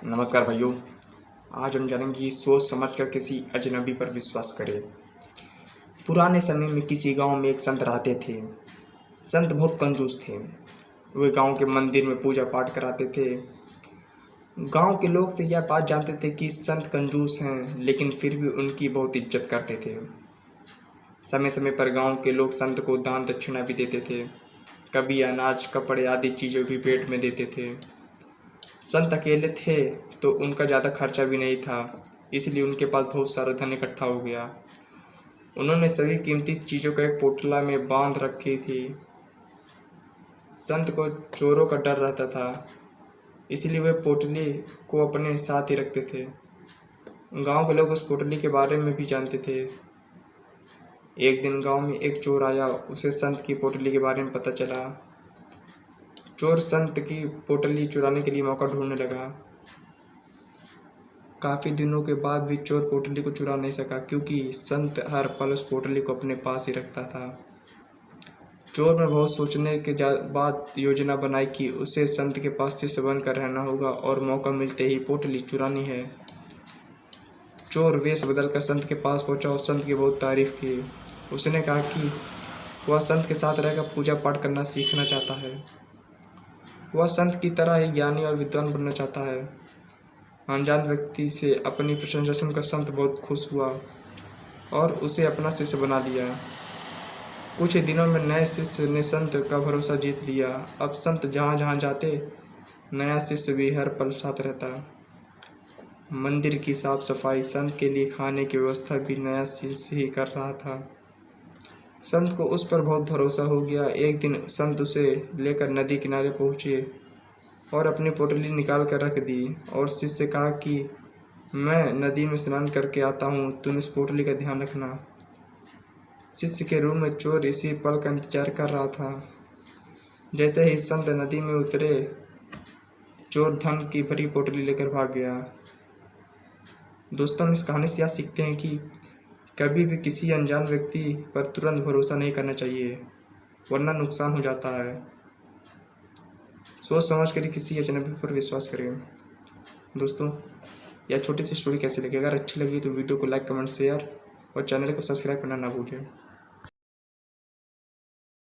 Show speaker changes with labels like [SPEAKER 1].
[SPEAKER 1] नमस्कार भाइयों। आज हम जानेंगे कि सोच समझकर किसी अजनबी पर विश्वास करें। पुराने समय में किसी गांव में एक संत रहते थे। संत बहुत कंजूस थे। वे गांव के मंदिर में पूजा पाठ कराते थे। गांव के लोग से यह बात जानते थे कि संत कंजूस हैं, लेकिन फिर भी उनकी बहुत इज्जत करते थे। समय समय पर गांव के लोग संत को दान दक्षिणा भी देते थे। कभी अनाज, कपड़े आदि चीज़ें भी पेट में देते थे। संत अकेले थे तो उनका ज़्यादा खर्चा भी नहीं था, इसलिए उनके पास बहुत सारा धन इकट्ठा हो गया। उन्होंने सभी कीमती चीज़ों को एक पोटला में बांध रखी थी। संत को चोरों का डर रहता था, इसलिए वे पोटली को अपने साथ ही रखते थे। गांव के लोग उस पोटली के बारे में भी जानते थे। एक दिन गांव में एक चोर आया। उसे संत की पोटली के बारे में पता चला। चोर संत की पोटली चुराने के लिए मौका ढूंढने लगा। काफ़ी दिनों के बाद भी चोर पोटली को चुरा नहीं सका, क्योंकि संत हर पल उस पोटली को अपने पास ही रखता था। चोर ने बहुत सोचने के बाद योजना बनाई कि उसे संत के पास शिष्य बनकर रहना होगा और मौका मिलते ही पोटली चुरानी है। चोर वेश बदलकर संत के पास पहुंचा और संत की बहुत तारीफ की। उसने कहा कि वह संत के साथ रहकर पूजा पाठ करना सीखना चाहता है। वह संत की तरह ही ज्ञानी और विद्वान बनना चाहता है। अनजान व्यक्ति से अपनी प्रशंसा सुनकर संत बहुत खुश हुआ और उसे अपना शिष्य बना लिया। कुछ ही दिनों में नए शिष्य ने संत का भरोसा जीत लिया। अब संत जहाँ जहाँ जाते, नया शिष्य भी हर पल साथ रहता। मंदिर की साफ सफाई, संत के लिए खाने की व्यवस्था भी नया शिष्य ही कर रहा था। संत को उस पर बहुत भरोसा हो गया। एक दिन संत उसे लेकर नदी किनारे पहुँचे और अपनी पोटली निकाल कर रख दी और शिष्य से कहा कि मैं नदी में स्नान करके आता हूँ, तुम इस पोटली का ध्यान रखना। शिष्य के रूम में चोर इसी पल का इंतजार कर रहा था। जैसे ही संत नदी में उतरे, चोर धन की भरी पोटली लेकर भाग गया। दोस्तों, हम इस कहानी से यह सीखते हैं कि कभी भी किसी अनजान व्यक्ति पर तुरंत भरोसा नहीं करना चाहिए, वरना नुकसान हो जाता है। सोच समझ कर किसी अजनबी पर विश्वास करें। दोस्तों, यह छोटी सी स्टोरी कैसी लगी? अगर अच्छी लगी तो वीडियो को लाइक, कमेंट, शेयर और चैनल को सब्सक्राइब करना ना भूलें।